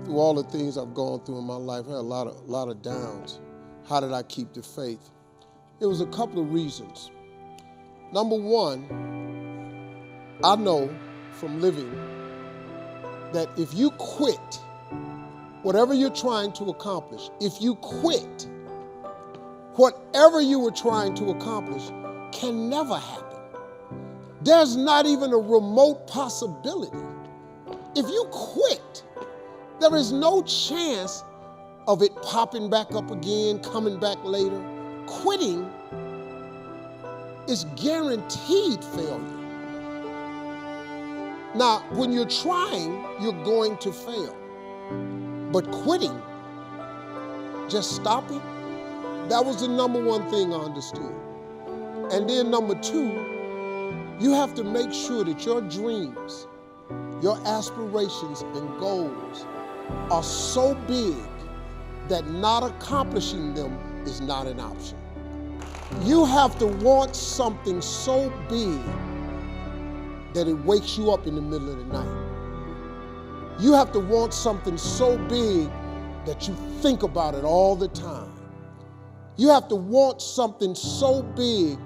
Through all the things I've gone through in my life, I had a lot of downs. How did I keep the faith? It was a couple of reasons. Number one, I know from living that if you quit whatever you're trying to accomplish, if you quit, whatever you were trying to accomplish can never happen. There's not even a remote possibility. If you quit, there is no chance of it popping back up again, coming back later. Quitting is guaranteed failure. Now, when you're trying, you're going to fail. But quitting, just stopping, that was the number one thing I understood. And then number two, you have to make sure that your dreams, your aspirations and goals are so big that not accomplishing them is not an option. You have to want something so big that it wakes you up in the middle of the night. You have to want something so big that you think about it all the time. You have to want something so big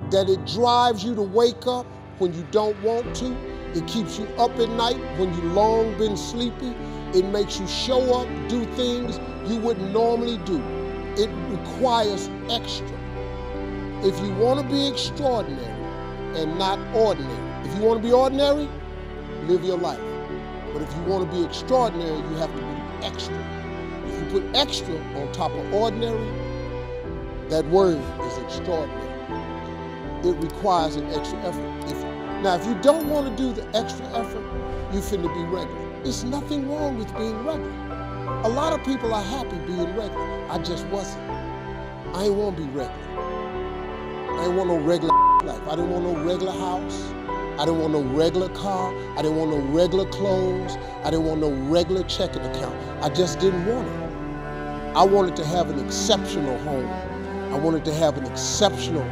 that it drives you to wake up when you don't want to. It keeps you up at night when you've long been sleepy. It makes you show up, do things you wouldn't normally do. It requires extra. If you want to be extraordinary and not ordinary, if you want to be ordinary, live your life. But if you want to be extraordinary, you have to be extra. If you put extra on top of ordinary, that word is extraordinary. It requires an extra effort. Now, if you don't want to do the extra effort, you finna be regular. There's nothing wrong with being regular. A lot of people are happy being regular. I just wasn't. I ain't want to be regular. I didn't want no regular life. I didn't want no regular house. I didn't want no regular car. I didn't want no regular clothes. I didn't want no regular checking account. I just didn't want it. I wanted to have an exceptional home. I wanted to have an exceptional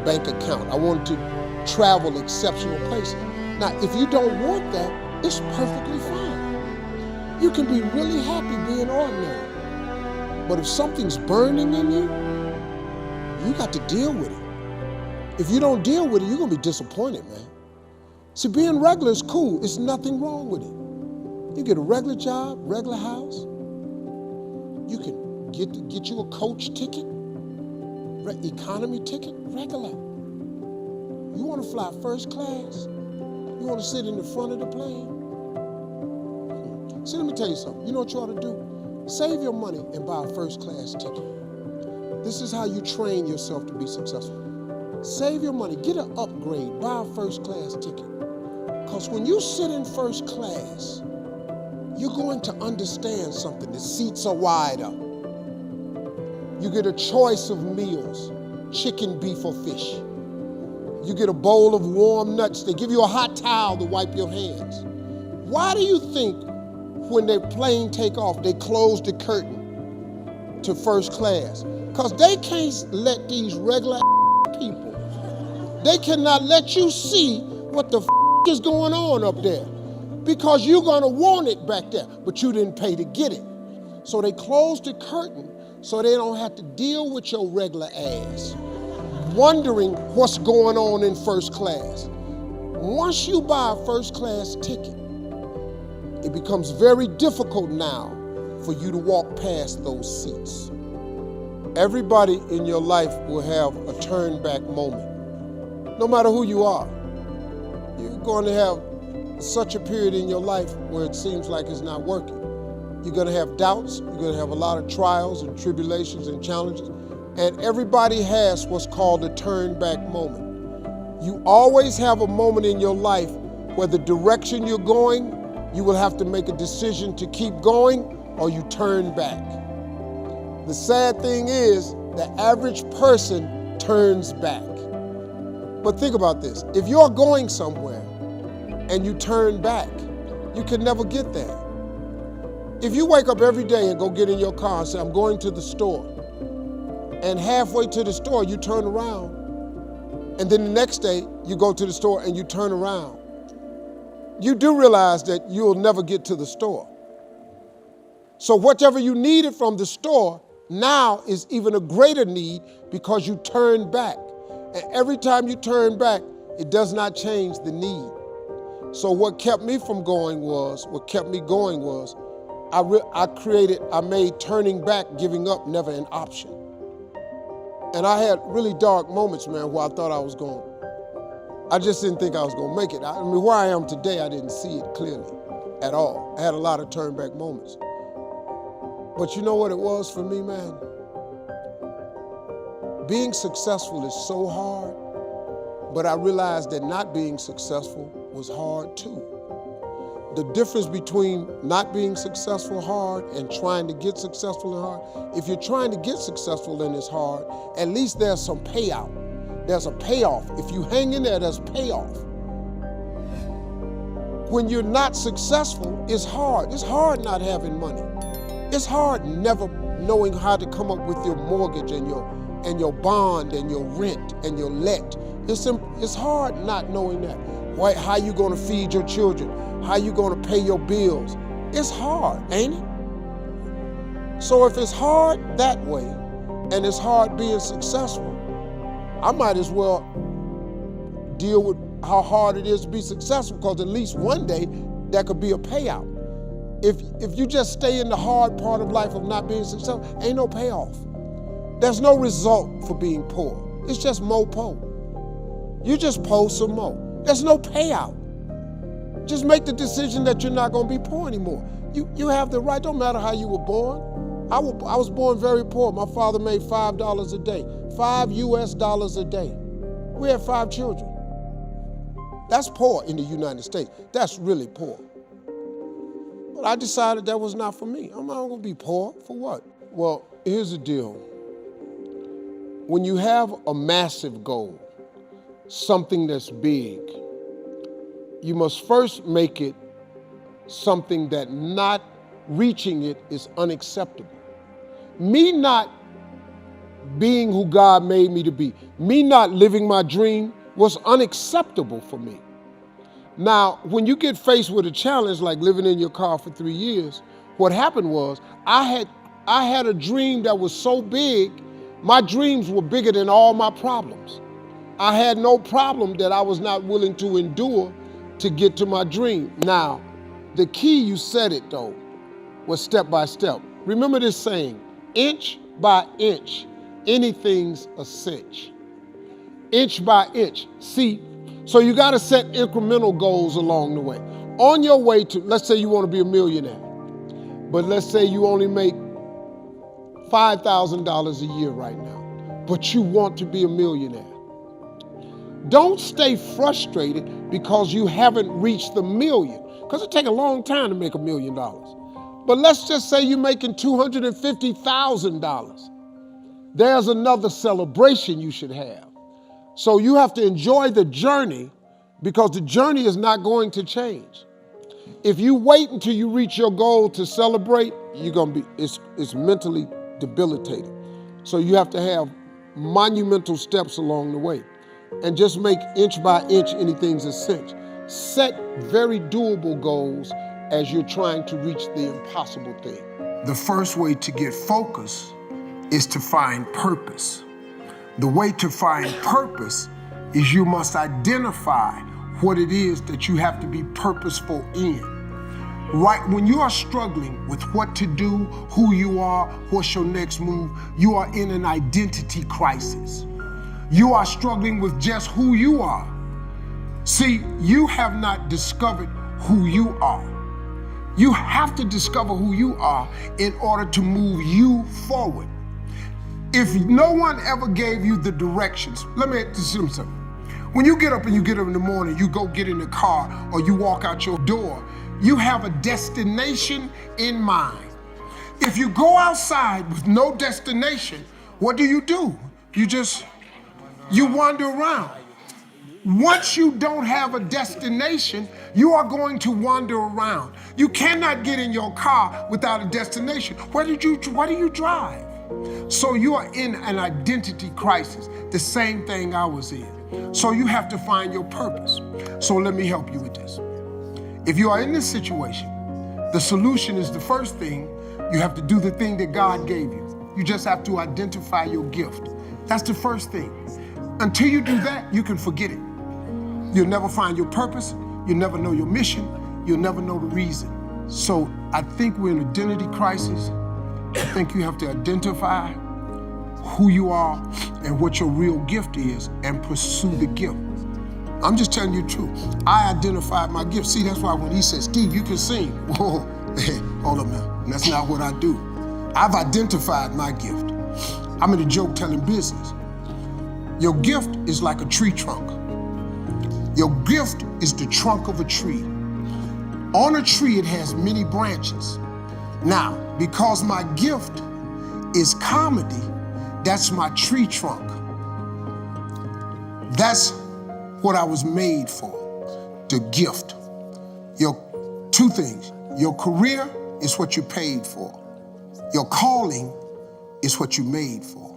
bank account. I wanted to travel exceptional places. Now, if you don't want that, it's perfectly fine. You can be really happy being ordinary. But if something's burning in you, you got to deal with it. If you don't deal with it, you're going to be disappointed, man. See, being regular is cool. There's nothing wrong with it. You get a regular job, regular house. You can get you a coach ticket, economy ticket, regular. You want to fly first class? You want to sit in the front of the plane? See, let me tell you something. You know what you ought to do? Save your money and buy a first class ticket. This is how you train yourself to be successful. Save your money, get an upgrade, buy a first class ticket. Because when you sit in first class, you're going to understand something. The seats are wider. You get a choice of meals, chicken, beef, or fish. You get a bowl of warm nuts. They give you a hot towel to wipe your hands. Why do you think when their plane take off, they close the curtain to first class? Because they can't let these regular people, they cannot let you see what the is going on up there. Because you're going to want it back there, but you didn't pay to get it. So they close the curtain so they don't have to deal with your regular ass, wondering what's going on in first class. Once you buy a first class ticket, it becomes very difficult now for you to walk past those seats. Everybody in your life will have a turn back moment. No matter who you are, you're going to have such a period in your life where it seems like it's not working. You're going to have doubts. You're going to have a lot of trials and tribulations and challenges. And everybody has what's called a turn back moment. You always have a moment in your life where the direction you're going, you will have to make a decision to keep going or you turn back. The sad thing is the average person turns back. But think about this. If you're going somewhere and you turn back, you can never get there. If you wake up every day and go get in your car and say, I'm going to the store, and halfway to the store, you turn around, and then the next day, you go to the store and you turn around, you do realize that you'll never get to the store. So whatever you needed from the store now is even a greater need because you turned back. And every time you turn back, it does not change the need. So what kept me going was, I made turning back, giving up, never an option. And I had really dark moments, man, where I thought I just didn't think I was gonna make it. I mean, where I am today, I didn't see it clearly at all. I had a lot of turn back moments. But you know what it was for me, man? Being successful is so hard, but I realized that not being successful was hard too. The difference between not being successful hard and trying to get successful and hard, if you're trying to get successful and it's hard, at least there's some payout. There's a payoff. If you hang in there, there's payoff. When you're not successful, it's hard. It's hard not having money. It's hard never knowing how to come up with your mortgage and your bond and your rent and your let. It's hard not knowing that. How you gonna feed your children? How you gonna pay your bills? It's hard, ain't it? So if it's hard that way, and it's hard being successful, I might as well deal with how hard it is to be successful, because at least one day that could be a payout. If you just stay in the hard part of life of not being successful, ain't no payoff. There's no result for being poor. It's just more po. You just po some more. There's no payout. Just make the decision that you're not going to be poor anymore. You have the right. Don't matter how you were born. I was born very poor. My father made $5 a day, $5 a day. We had 5 children. That's poor in the United States. That's really poor. But I decided that was not for me. I'm not going to be poor. For what? Well, here's the deal. When you have a massive goal, something that's big, you must first make it something that not reaching it is unacceptable. Me not being who God made me to be, me not living my dream was unacceptable for me. Now, when you get faced with a challenge like living in your car for 3 years, what happened was I had a dream that was so big, my dreams were bigger than all my problems. I had no problem that I was not willing to endure to get to my dream. Now, the key, you said it though, was step by step. Remember this saying, inch by inch, anything's a cinch. Inch by inch. See, so you gotta set incremental goals along the way. On your way to, let's say you wanna be a millionaire, but let's say you only make $5,000 a year right now, but you want to be a millionaire. Don't stay frustrated because you haven't reached the million, because it takes a long time to make $1 million. But let's just say you're making $250,000. There's another celebration you should have. So you have to enjoy the journey, because the journey is not going to change. If you wait until you reach your goal to celebrate, it's mentally debilitating. So you have to have monumental steps along the way. And just make inch by inch anything's a cinch. Set very doable goals as you're trying to reach the impossible thing. The first way to get focus is to find purpose. The way to find purpose is you must identify what it is that you have to be purposeful in. Right when you are struggling with what to do, who you are, what's your next move, you are in an identity crisis. You are struggling with just who you are. See, you have not discovered who you are. You have to discover who you are in order to move you forward. If no one ever gave you the directions, let me ask you something. When you get up in the morning, you go get in the car or you walk out your door, you have a destination in mind. If you go outside with no destination, what do? You wander around. Once you don't have a destination, you are going to wander around. You cannot get in your car without a destination. Where do you drive? So you are in an identity crisis, the same thing I was in. So you have to find your purpose. So let me help you with this. If you are in this situation, The solution is the first thing. You have to do the thing that God gave you. You just have to identify your gift. That's the first thing. Until you do that, you can forget it. You'll never find your purpose. You'll never know your mission. You'll never know the reason. So I think we're in an identity crisis. I think you have to identify who you are and what your real gift is and pursue the gift. I'm just telling you the truth. I identified my gift. See, that's why when he said, Steve, you can sing. Whoa, hey, hold up now. That's not what I do. I've identified my gift. I'm in the joke telling business. Your gift is like a tree trunk. Your gift is the trunk of a tree. On a tree, it has many branches. Now, because my gift is comedy, that's my tree trunk. That's what I was made for, the gift. Two things. Your career is what you're paid for. Your calling is what you're made for.